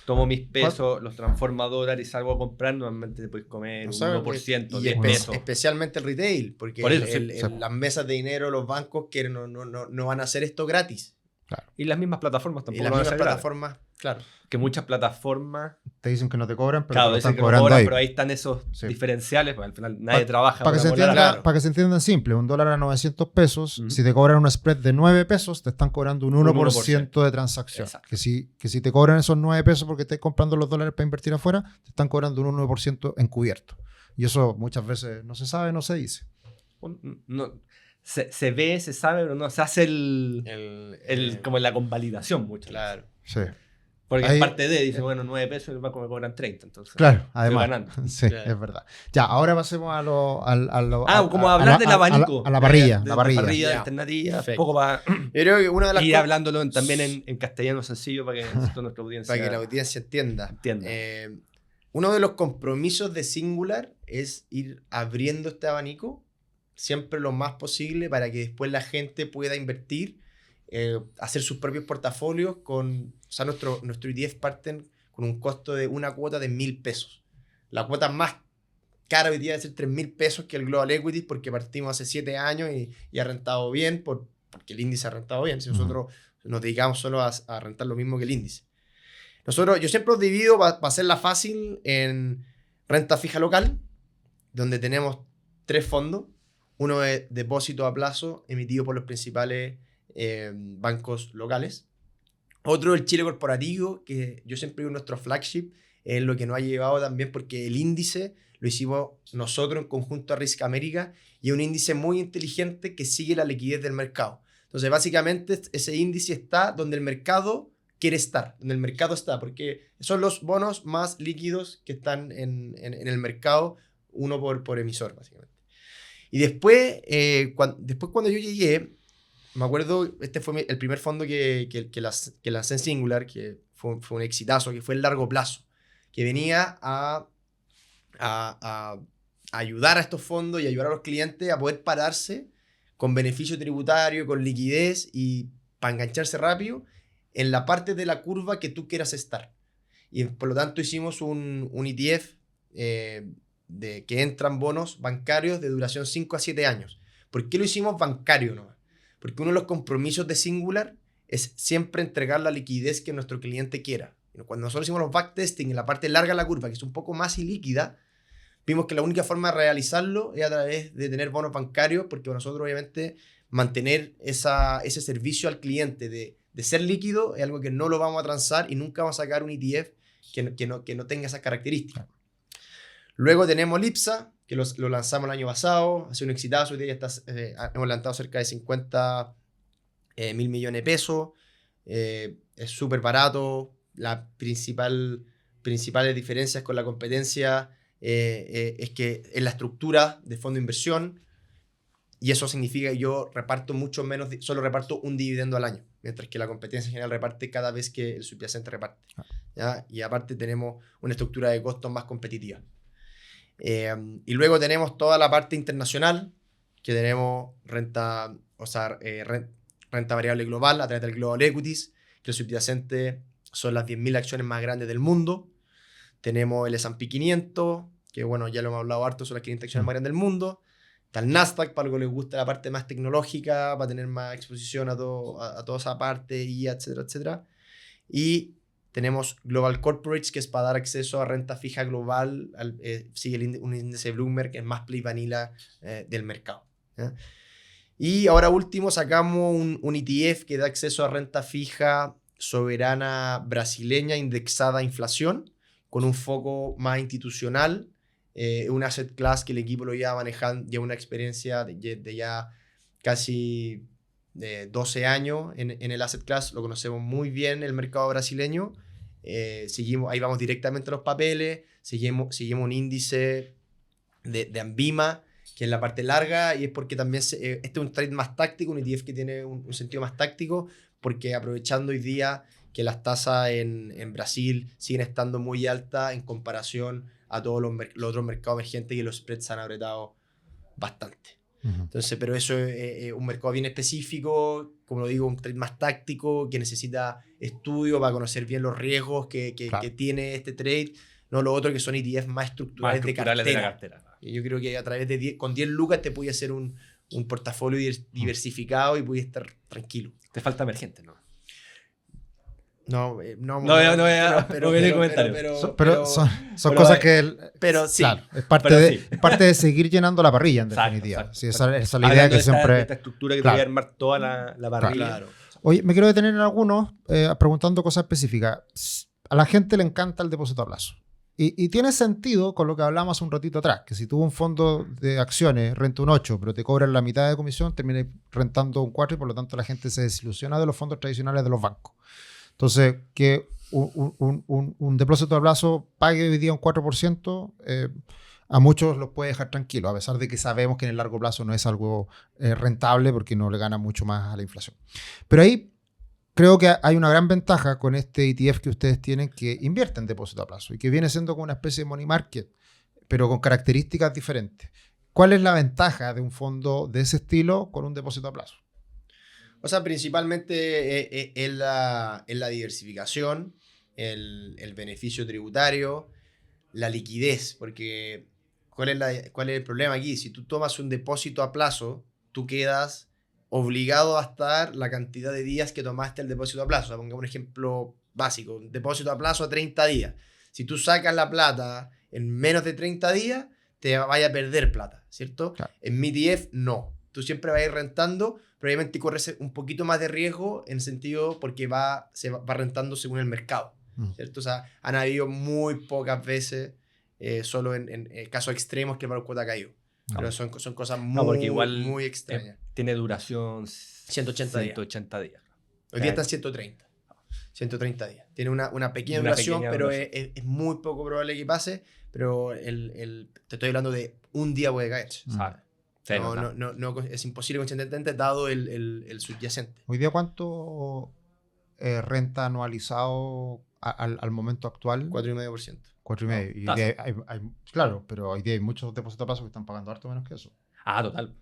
tomo mis pesos, los transformo a dólar y salgo a comprar, normalmente te puedes comer o un sea, 1%, y 10 espe- pesos. especialmente el retail, porque Por eso, las mesas de dinero, los bancos quieren, no van a hacer esto gratis. Y las mismas plataformas Y tampoco las lo van a mismas hacer gratis. plataformas, claro. Que muchas plataformas, Te dicen que no te cobran, pero claro, te lo dicen están que no cobrando cobran, ahí. pero ahí están esos Sí. diferenciales, porque al final nadie trabaja Para que, se por amor al entienda, arte. para que se entiendan simple, un dólar a 900 pesos, Ujú. si te cobran una spread de 9 pesos, te están cobrando un 1% de transacción. Exacto. Que si te cobran esos 9 pesos porque estés comprando los dólares para invertir afuera, te están cobrando un 1% encubierto. Y eso muchas veces no se sabe, no se dice. No, se ve, se sabe, pero no se hace como la convalidación mucho. Claro. Sí. Porque Ahí- es parte de, dice, bueno, 9 pesos y el banco me cobran 30. Entonces, Claro, estoy además. ganando. Sí, Claro. es verdad. Ya, ahora pasemos a lo. Como hablar del abanico. A la parrilla. De La parrilla. parrilla, de Ya. alternativas, un Perfecto. poco para Yo creo que una de las ir cosas, hablándolo también en castellano sencillo para que nuestra audiencia para que la audiencia entienda, entienda. uno de los compromisos de Singular es ir abriendo este abanico siempre lo más posible para que después la gente pueda invertir, hacer sus propios portafolios con, o sea, nuestro ETF parten con un costo de una cuota de 1.000 pesos. La cuota más cara hoy día debe ser 3.000 pesos que el Global Equities, porque partimos hace 7 años y ha rentado bien, porque el índice ha rentado bien. Si nosotros nos dedicamos solo a rentar lo mismo que el índice. Yo siempre os divido, para hacerla fácil, en renta fija local, donde tenemos 3 fondos. Uno es depósito a plazo emitido por los principales bancos locales. Otro el Chile Corporativo, que yo siempre digo nuestro flagship, es lo que nos ha llevado también, porque el índice lo hicimos nosotros en conjunto a Risk America, y es un índice muy inteligente que sigue la liquidez del mercado. Entonces, básicamente, ese índice está donde el mercado quiere estar, donde el mercado está, porque son los bonos más líquidos que están en el mercado, uno por emisor, básicamente. Y después, cuando yo llegué, me acuerdo, este fue el primer fondo que lancé en Singular, que fue un exitazo, que fue el largo plazo, que venía a ayudar a estos fondos y ayudar a los clientes a poder pararse con beneficio tributario, con liquidez y para engancharse rápido en la parte de la curva que tú quieras estar. Y por lo tanto hicimos un ETF que entran bonos bancarios de duración 5 a 7 años. ¿Por qué lo hicimos bancario nomás? Porque uno de los compromisos de Singular es siempre entregar la liquidez que nuestro cliente quiera. Cuando nosotros hicimos los backtesting en la parte larga de la curva, que es un poco más ilíquida, vimos que la única forma de realizarlo es a través de tener bonos bancarios, porque para nosotros obviamente mantener ese servicio al cliente de ser líquido es algo que no lo vamos a transar y nunca vamos a sacar un ETF que no tenga esas características. Luego tenemos Lipsa, que lo lanzamos el año pasado, ha sido un exitazo, hoy día ya hemos levantado cerca de 50 mil millones de pesos, es súper barato, las principales diferencias con la competencia es que es la estructura de fondo de inversión, y eso significa que yo reparto mucho menos, solo reparto un dividendo al año, mientras que la competencia en general reparte cada vez que el subyacente reparte. ¿Ya? Y aparte tenemos una estructura de costos más competitiva. Y luego tenemos toda la parte internacional, que tenemos renta variable global a través del Global Equities, que el subyacente son las 10.000 acciones más grandes del mundo. Tenemos el S&P 500, que bueno, ya lo hemos hablado harto, son las 500 acciones más grandes del mundo. Está el Nasdaq, para lo que les gusta la parte más tecnológica, para tener más exposición a toda esa parte, y etcétera, etcétera. Y tenemos Global Corporates, que es para dar acceso a renta fija global, sigue un índice Bloomberg, que es más play vanilla del mercado. ¿Ya? Y ahora último sacamos un ETF que da acceso a renta fija soberana brasileña indexada a inflación, con un foco más institucional, un asset class que el equipo lo lleva manejando, lleva una experiencia de ya casi 12 años en el asset class, lo conocemos muy bien el mercado brasileño, ahí vamos directamente a los papeles, seguimos un índice de Anbima, que es la parte larga, y es porque también este es un trade más táctico, un ETF que tiene un sentido más táctico, porque aprovechando hoy día que las tasas en Brasil siguen estando muy altas en comparación a todos los otros mercados emergentes, y los spreads han apretado bastante. Entonces, pero eso es un mercado bien específico, como lo digo, un trade más táctico, que necesita estudio para conocer bien los riesgos que tiene este trade, no lo otro que son ETFs más estructurales, de la cartera. Y yo creo que a través de con 10 lucas te puedes hacer un portafolio diversificado y puedes estar tranquilo. Te falta emergente, ¿no? No viene comentario. Pero son cosas que... Pero sí. Claro, es parte de seguir llenando la parrilla, en definitiva. Exacto. Sí, esa es la idea que siempre... Esta estructura que te voy a armar toda la parrilla. Claro. Oye, me quiero detener en algunos preguntando cosas específicas. A la gente le encanta el depósito a plazo. Y tiene sentido con lo que hablamos hace un ratito atrás, que si tú un fondo de acciones renta un 8, pero te cobran la mitad de comisión, termina rentando un 4, y por lo tanto la gente se desilusiona de los fondos tradicionales de los bancos. Entonces, que un depósito a plazo pague hoy día un 4%, a muchos los puede dejar tranquilos, a pesar de que sabemos que en el largo plazo no es algo rentable, porque no le gana mucho más a la inflación. Pero ahí creo que hay una gran ventaja con este ETF que ustedes tienen, que invierte en depósito a plazo y que viene siendo como una especie de money market, pero con características diferentes. ¿Cuál es la ventaja de un fondo de ese estilo con un depósito a plazo? O sea, principalmente es la diversificación, el beneficio tributario, la liquidez, porque ¿cuál es el problema aquí? Si tú tomas un depósito a plazo, tú quedas obligado a estar la cantidad de días que tomaste el depósito a plazo. O sea, pongamos un ejemplo básico, un depósito a plazo a 30 días. Si tú sacas la plata en menos de 30 días, te vaya a perder plata, ¿cierto? Claro. En mi ETF, no. Tú siempre vas a ir rentando, probablemente corres un poquito más de riesgo en sentido porque se va rentando según el mercado, ¿cierto? O sea, han habido muy pocas veces, solo en casos extremos, que el valor cuota ha caído. No. Pero son cosas muy extrañas. Tiene duración 180 días. Hoy día están 130 días. Tiene una pequeña duración, pero es muy poco probable que pase. Pero te estoy hablando de un día puede caer. No, es imposible conscientemente dado el subyacente. ¿Hoy día cuánto renta anualizado al momento actual? 4,5%. 4,5%. Claro, pero hoy día hay muchos depósitos a plazo que están pagando harto menos que eso. Total.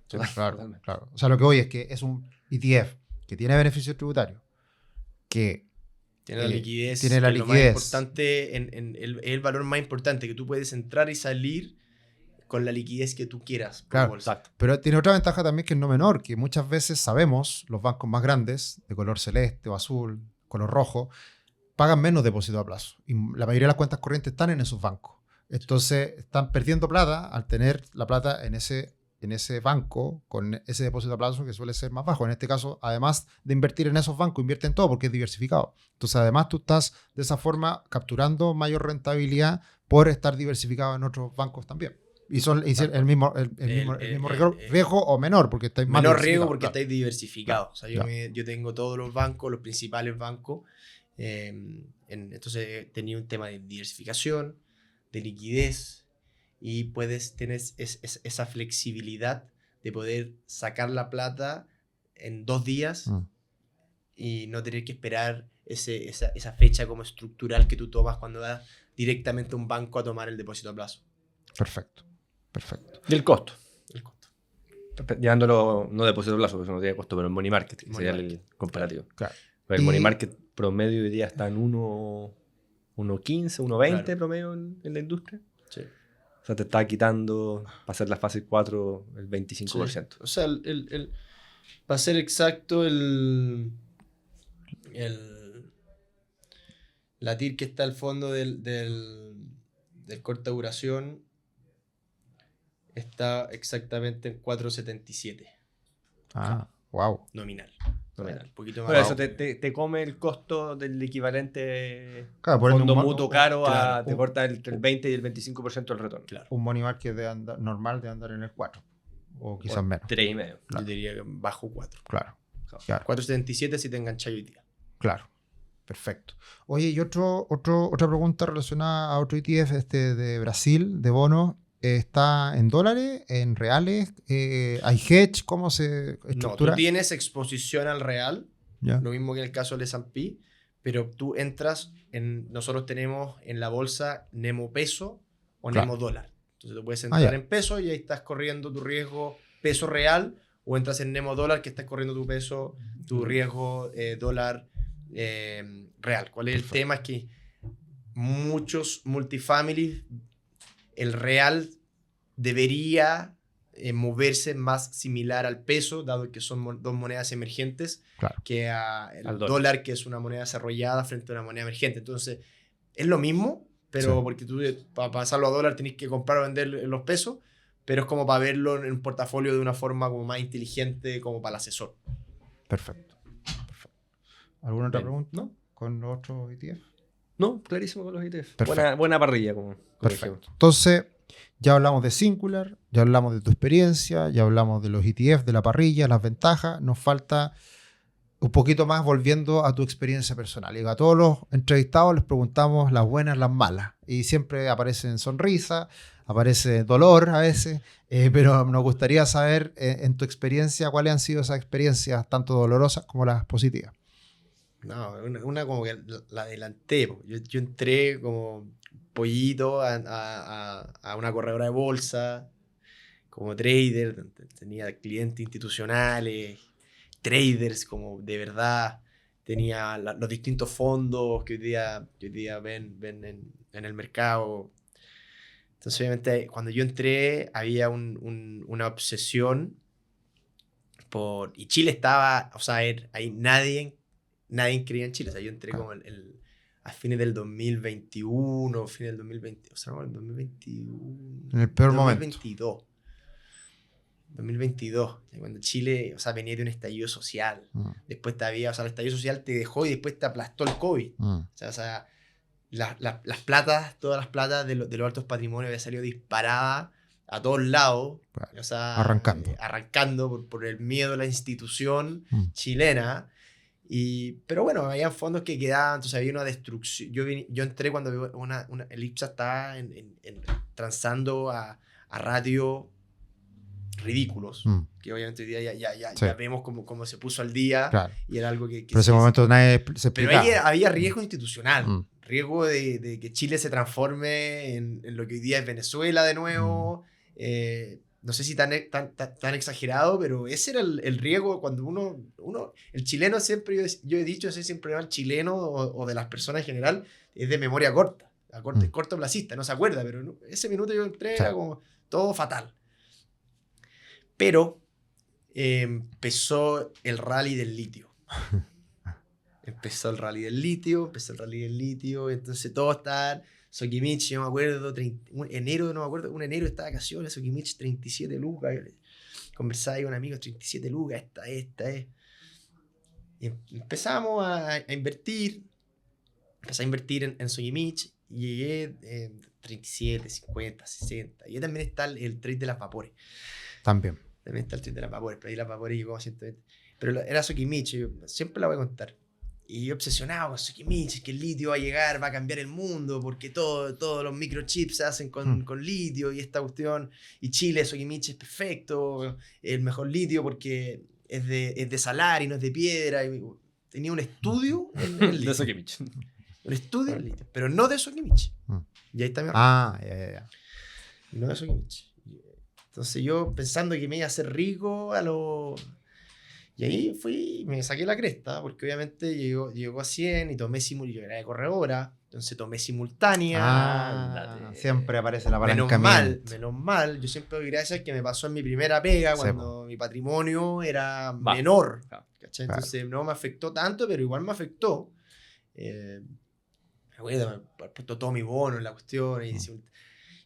Claro. O sea, lo que voy es que es un ETF que tiene beneficios tributarios, que tiene la liquidez. Lo más importante, el valor más importante, que tú puedes entrar y salir con la liquidez que tú quieras. Claro, pero tiene otra ventaja también que es no menor, que muchas veces sabemos, los bancos más grandes, de color celeste o azul, color rojo, pagan menos depósito a plazo. Y la mayoría de las cuentas corrientes están en esos bancos. Entonces están perdiendo plata al tener la plata en ese banco con ese depósito a plazo que suele ser más bajo. En este caso, además de invertir en esos bancos, invierte en todo porque es diversificado. Entonces, además, tú estás de esa forma capturando mayor rentabilidad por estar diversificado en otros bancos también. Y son el mismo riesgo o menor porque estáis más menor riesgo diversificados, porque claro. estáis diversificados. Claro, O sea, claro. yo tengo todos los bancos, los principales bancos. Entonces tenía un tema de diversificación, de liquidez, y tener esa flexibilidad de poder sacar la plata en 2 días y no tener que esperar esa fecha como estructural que tú tomas cuando vas directamente a un banco a tomar el depósito a plazo. Perfecto. Perfecto. Y el costo. El costo. Llevándolo, no depósito a plazo, porque eso no tiene costo, pero el money market, que Money sería market. el comparativo. Claro. Pero el Y- money market promedio hoy día está en 1.15, 1.20 Claro. promedio en la industria. Sí. O sea, te está quitando, para hacer la fase 4, el 25%. Sí. O sea, para ser exacto, la TIR que está al fondo del corta duración está exactamente en 4.77 Wow. nominal. Nominal. Un poquito más. Bueno, bajo. eso te come el costo del equivalente Claro, por ende, fondo un mutuo caro, claro, te corta el 20 y el 25% del retorno. Claro. Un money market normal de andar en el 4 o quizás menos. 3,5. Yo diría que bajo 4. Claro. 4.77 si te engancháis hoy día. Claro, perfecto. Oye, y otra pregunta relacionada a otro ETF de Brasil, de bonos. ¿Está en dólares, en reales? ¿Hay hedge? ¿Cómo se No, tú estructura? tienes exposición al real, Ya. lo mismo que en el caso del S&P, pero tú entras nosotros tenemos en la bolsa Nemo peso o Claro. Nemo dólar. Entonces tú puedes entrar ya. en peso y ahí estás corriendo tu riesgo peso real, o entras en Nemo dólar que estás corriendo tu riesgo dólar real. ¿Cuál es Perfecto. el tema? Es que muchos multifamily, el real debería moverse más similar al peso, dado que son dos monedas emergentes, Claro. que al Al dólar. dólar, que es una moneda desarrollada frente a una moneda emergente. Entonces, es lo mismo, pero Sí. porque tú para pasarlo a dólar tenés que comprar o vender los pesos, pero es como para verlo en un portafolio de una forma como más inteligente, como para el asesor. Perfecto. ¿Alguna otra Bien. pregunta? ¿No? ¿Con los otros ETF? No, clarísimo con los ETF. Perfecto. Buena parrilla, como Perfecto. dijimos. Entonces, ya hablamos de Singular, ya hablamos de tu experiencia, ya hablamos de los ETF, de la parrilla, las ventajas. Nos falta un poquito más volviendo a tu experiencia personal. Y a todos los entrevistados les preguntamos las buenas, las malas. Y siempre aparecen sonrisas, aparece dolor a veces, pero nos gustaría saber en tu experiencia cuáles han sido esas experiencias, tanto dolorosas como las positivas. No, una como que la adelanté. Yo entré como pollito a una corredora de bolsa, como trader, tenía clientes institucionales, traders como de verdad, tenía los distintos fondos que hoy día ven en el mercado. Entonces, obviamente, cuando yo entré, había una obsesión y Chile estaba, o sea, ahí nadie creía en Chile. O sea, yo entré como a fines del 2021, fines del 2020, o sea, no, el 2021. En el peor 2022. 2022, cuando Chile, o sea, venía de un estallido social. Después o sea, el estallido social te dejó y después te aplastó el COVID. O sea, las platas, todas las platas de los altos patrimonios había salido disparada a todos lados. Claro. O sea, Arrancando. por el miedo a la institución chilena. Pero bueno, había fondos que quedaban, entonces había una destrucción. Yo entré cuando el IPSA estaba transando a ratios ridículos, que obviamente hoy día ya vemos cómo se puso al día, claro. Y era algo que pero en ese momento nadie se explicaba. Pero ahí había riesgo institucional, riesgo de que Chile se transforme en lo que hoy día es Venezuela de nuevo. No sé si tan exagerado, pero ese era el riesgo cuando el chileno siempre, yo he dicho, ese siempre el chileno o de las personas en general, es de memoria corta, cortoplacista, no se acuerda, pero ese minuto yo entré, era como todo fatal. Pero empezó el rally del litio. empezó el rally del litio, entonces todos estaban, Sokimich, yo me acuerdo, un enero estaba de vacaciones, Sokimich 37 lucas, conversaba con amigos, 37 lucas, esta es. Y empezamos a invertir, en Sokimich, y llegué 37, 50, 60, y ahí también está el trade de las vapores. También está el trade de las vapores, pero ahí las vapores llegó a 120. Pero era Sokimich, yo siempre la voy a contar. Y yo obsesionado con Sokimich, que el litio va a llegar, va a cambiar el mundo, porque todos los microchips se hacen con litio y esta cuestión. Y Chile, Sokimich es perfecto, el mejor litio porque es de salar y no es de piedra. Y tenía un estudio en el litio. De Sokimich. Un estudio en litio, pero no de Sokimich. Y ahí está mi error. Ya. No de Sokimich. Entonces yo pensando que me iba a hacer rico Y ahí me saqué la cresta, porque obviamente llegó a 100 y tomé yo era de corredora, entonces tomé simultánea. Siempre aparece el apalancamiento. Menos mal, yo siempre doy gracias que me pasó en mi primera pega, cuando mi patrimonio era menor. ¿Cachai? Entonces no me afectó tanto, pero igual me afectó. Me he puesto todo mi bono en la cuestión, y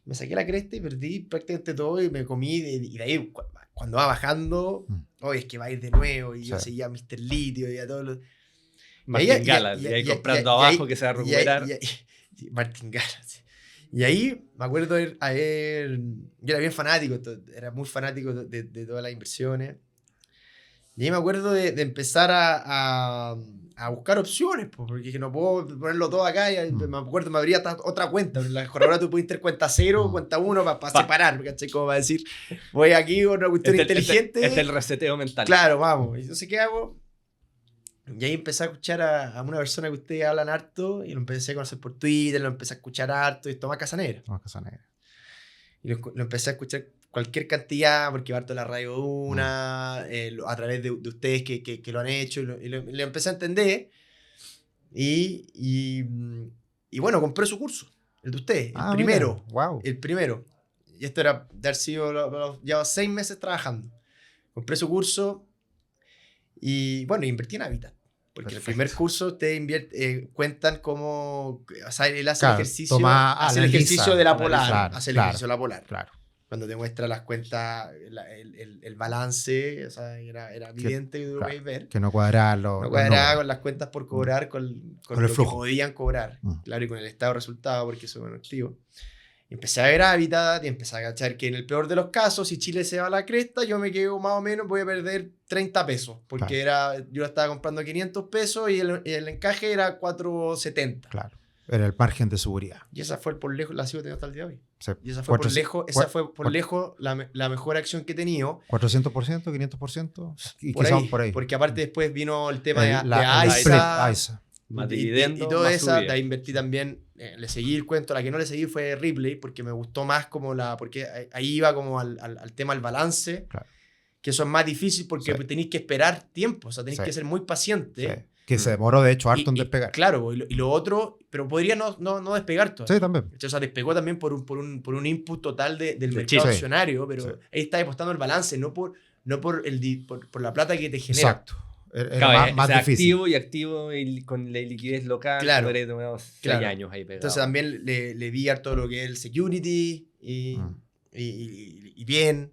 me saqué la cresta y perdí prácticamente todo y me comí, y de ahí cuando va bajando, es que va a ir de nuevo, y yo seguía a Mr. Litio y a todos los... Martin Gala, y ahí comprando abajo que se va a recuperar. Martin Gala, sí. Y ahí me acuerdo yo era bien fanático, era muy fanático de todas las inversiones. Y ahí me acuerdo de empezar a buscar opciones, porque dije, no puedo ponerlo todo acá. Y me acuerdo, me abría otra cuenta. En la corredora tú puedes tener cuenta 0, cuenta 1 para separar, ¿cachai? Como para decir, voy aquí con una cuestión inteligente. Es el reseteo mental. Claro, vamos. Entonces, ¿qué hago? Y ahí empecé a escuchar a una persona que ustedes hablan harto, y lo empecé a conocer por Twitter, lo empecé a escuchar harto, y Tomás Casanegra. Y lo empecé a escuchar cualquier cantidad, porque va harto la radio a través de ustedes que lo han hecho, y lo empecé a entender, y bueno, compré su curso, el de ustedes, el primero. Mira, wow. El primero. Y esto era de haber sido, llevaba 6 meses trabajando. Compré su curso, y bueno, invertí en Habitat. Porque en el primer curso ustedes cuentan cómo, o sea, él hace el ejercicio, hace el ejercicio de la polar, ejercicio de la polar. Claro. Cuando te muestra las cuentas, el balance, o sea, era evidente que tú lo podéis ver. Que no cuadraba con las cuentas por cobrar, con el lo flujo que podían cobrar. Claro, y con el estado de resultado, porque eso es un activo. Y empecé a ver Habitat y empecé a cachar que en el peor de los casos, si Chile se va a la cresta, yo me quedo más o menos, voy a perder 30 pesos. Porque yo estaba comprando 500 pesos y el encaje era 470. Claro, era el margen de seguridad. Y esa fue por lejos, la sigo teniendo hasta el día de hoy. Sí. Y esa fue por lejos la mejor acción que he tenido. 400%, 500%, y por quizás ahí, por ahí. Porque aparte después vino el tema de AISA. Más dividendos, y todo más esa, subida. de ahí invertí también, le seguí el cuento, la que no le seguí fue Ripley, porque me gustó más como porque ahí iba como al tema del balance, claro. Que eso es más difícil porque tenéis que esperar tiempo, o sea, tenéis que ser muy paciente. Sí. Que se demoró de hecho harto en despegar. Claro, y lo otro, pero podría no despegar todavía. Sí, también. O sea, despegó también por un input total del mercado accionario, pero ahí está apostando el balance, no por la plata que te genera. Exacto. Era más difícil. activo y con la liquidez local. Claro. Podría tomar 6 años ahí pegado. Entonces también le vi harto lo que es el security y bien.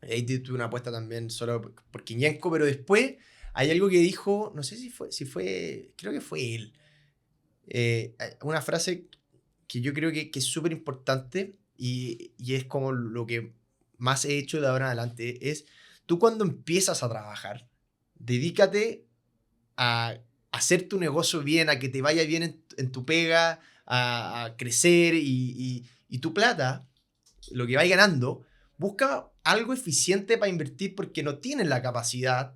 Ahí tuve una apuesta también solo por Quiñenco, pero después hay algo que dijo, no sé si fue, creo que fue él. Una frase que yo creo que es súper importante y es como lo que más he hecho de ahora en adelante, es tú cuando empiezas a trabajar, dedícate a hacer tu negocio bien, a que te vaya bien en tu pega, a crecer y tu plata, lo que vais ganando, busca algo eficiente para invertir porque no tienes la capacidad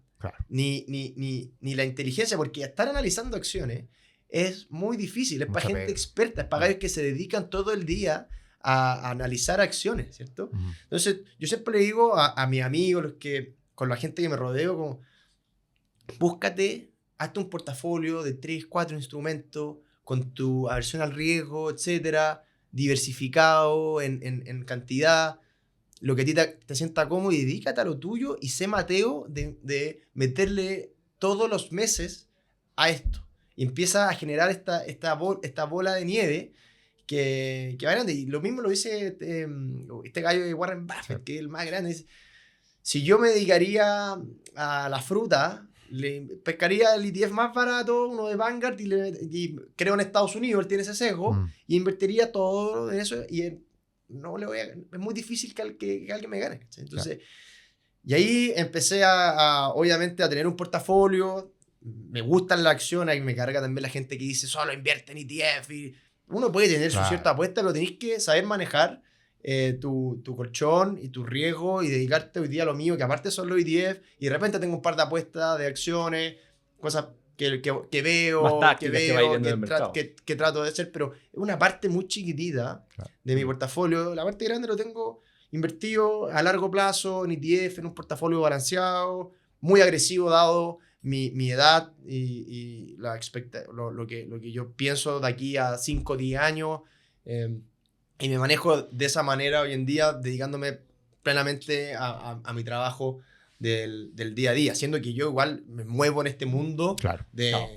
ni la inteligencia, porque estar analizando acciones es muy difícil, es para gente experta, es para gallos que se dedican todo el día a analizar acciones, ¿cierto? Entonces, yo siempre le digo a mis amigos, con la gente que me rodeo, como, búscate, hazte un portafolio de 3, 4 instrumentos con tu aversión al riesgo, etcétera, diversificado en cantidad, lo que a ti te sienta cómodo, y dedícate a lo tuyo y sé Mateo de meterle todos los meses a esto. Y empieza a generar esta bola de nieve que va grande. Y lo mismo lo dice este gallo de Warren Buffett, que es el más grande. Dice, si yo me dedicaría a la fruta, le pescaría el ETF más barato, uno de Vanguard, y creo en Estados Unidos, él tiene ese sesgo, y invertiría todo en eso, y no le voy a, es muy difícil que alguien me gane. Entonces, y ahí empecé obviamente a tener un portafolio. Me gustan las acciones, y me carga también la gente que dice solo invierte en ETF. Y uno puede tener su cierta apuesta, pero tenés que saber manejar tu colchón y tu riesgo y dedicarte hoy día a lo mío, que aparte son los ETF, y de repente tengo un par de apuestas de acciones, cosas que veo, que trato de hacer, pero es una parte muy chiquitita de mi portafolio. La parte grande lo tengo invertido a largo plazo en ETF, en un portafolio balanceado, muy agresivo dado mi edad y lo que yo pienso de aquí a 5 o 10 años. Y me manejo de esa manera hoy en día, dedicándome plenamente a mi trabajo del día a día, siendo que yo igual me muevo en este mundo de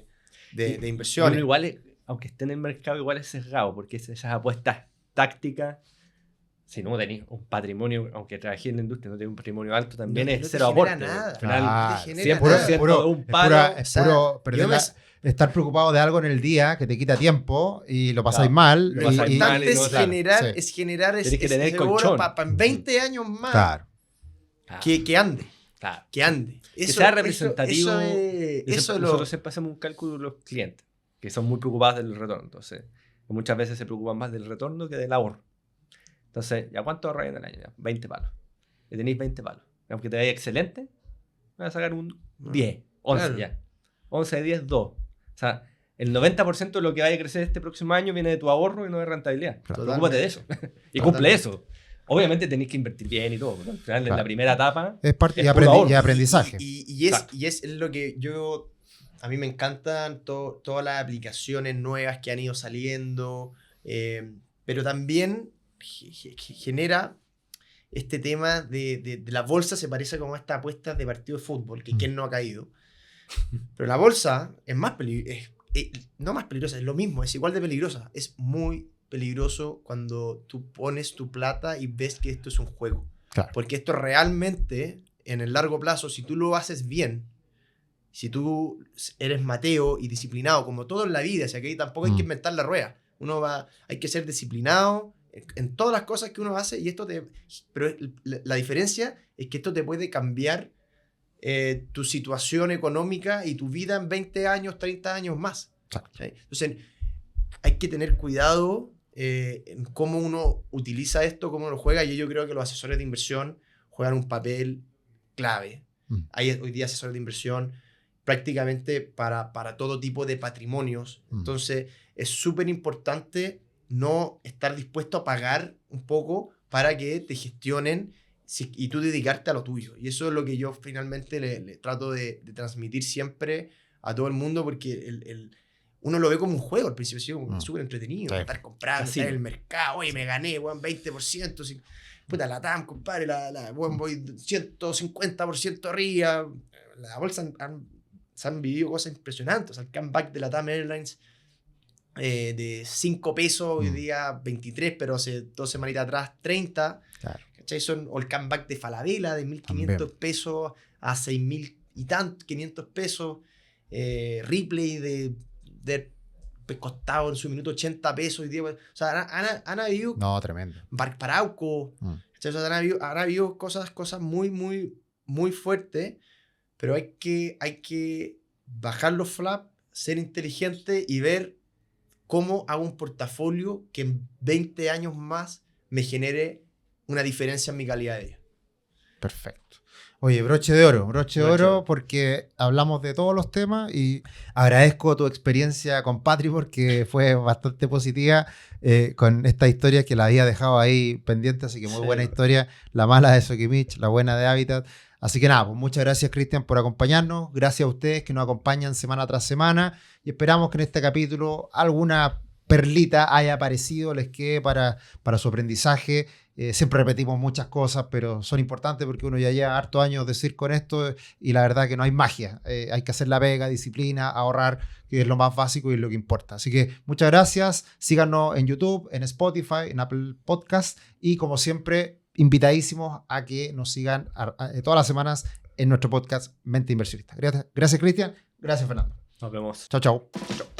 inversiones. Bueno, igual, aunque esté en el mercado, igual es sesgado, porque esas apuestas tácticas, si no tenés un patrimonio, aunque trabajé en la industria, no tenés un patrimonio alto, también es cero aporte. Nada. Al final, No te genera 100% de un palo. Es puro perder estar preocupado de algo en el día que te quita tiempo y lo pasáis mal. Lo importante es generar ese oro para en 20 años más que ande. Claro. Que ande. Que sea representativo. Nosotros siempre hacemos un cálculo de los clientes, que son muy preocupados del retorno. Entonces, muchas veces se preocupan más del retorno que del ahorro. Entonces, ¿ya cuánto ahorráis en el año? Ya, 20 palos. Y tenéis 20 palos. Aunque te vaya excelente, vas a sacar un 10, 11 ya. 11 de 10, 2. O sea, el 90% de lo que vaya a crecer este próximo año viene de tu ahorro y no de rentabilidad. Preocúpate de eso. Y cumple eso. Obviamente tenéis que invertir bien y todo, ¿no? Al final, en la primera etapa es parte y aprendizaje. Y es lo que a mí me encantan todas las aplicaciones nuevas que han ido saliendo, pero también genera este tema de la bolsa. Se parece como a estas apuestas de partido de fútbol, que quién no ha caído. Pero la bolsa es más peligrosa, no más peligrosa, es lo mismo, es igual de peligrosa. Es muy peligroso cuando tú pones tu plata y ves que esto es un juego. Claro. Porque esto realmente, en el largo plazo, si tú lo haces bien, si tú eres mateo y disciplinado, como todo en la vida, o sea, que ahí tampoco hay que inventar la rueda. Hay que ser disciplinado en todas las cosas que uno hace, y pero la diferencia es que esto te puede cambiar tu situación económica y tu vida en 20 años, 30 años más. Claro. ¿Sí? Entonces, hay que tener cuidado en cómo uno utiliza esto, cómo lo juega, y yo creo que los asesores de inversión juegan un papel clave. Hay hoy día asesores de inversión prácticamente para todo tipo de patrimonios. Entonces, es súper importante no estar dispuesto a pagar un poco para que te gestionen y tú dedicarte a lo tuyo. Y eso es lo que yo finalmente le trato de transmitir siempre a todo el mundo, porque uno lo ve como un juego al principio, es súper entretenido, estar comprando, estar en el mercado, oye, me gané, 20%, puta, la TAM, compadre, voy 150% arriba. La bolsa se han vivido cosas impresionantes. O sea, el comeback de la TAM Airlines de 5 pesos, hoy día 23, pero hace 2 semanitas atrás 30. Claro. ¿Cachai? El comeback de Falabella de 1.500 pesos a 6.000 y tantos, 500 pesos. Ripley de costado en su minuto 80 pesos. Hoy día, o sea, han habido... No, tremendo. Parauco. O sea, han habido cosas muy, muy, muy fuertes, pero hay que bajar los flaps, ser inteligente y ver cómo hago un portafolio que en 20 años más me genere una diferencia en mi calidad de vida. Perfecto. Oye, broche de oro, porque hablamos de todos los temas y agradezco tu experiencia con Patri porque fue bastante positiva con esta historia que la había dejado ahí pendiente, así que muy buena historia. La mala de Sokimich, la buena de Habitat. Así que nada, pues muchas gracias, Cristian, por acompañarnos. Gracias a ustedes que nos acompañan semana tras semana y esperamos que en este capítulo alguna perlita haya aparecido, les quede para su aprendizaje. Siempre repetimos muchas cosas, pero son importantes porque uno ya lleva hartos años de decir con esto y la verdad que no hay magia. Hay que hacer la pega, disciplina, ahorrar, que es lo más básico y es lo que importa. Así que muchas gracias. Síganos en YouTube, en Spotify, en Apple Podcast y como siempre, invitadísimos a que nos sigan todas las semanas en nuestro podcast Mente Inversionista. Gracias Cristian. Gracias Fernando. Nos vemos. Chao, chao. Chao.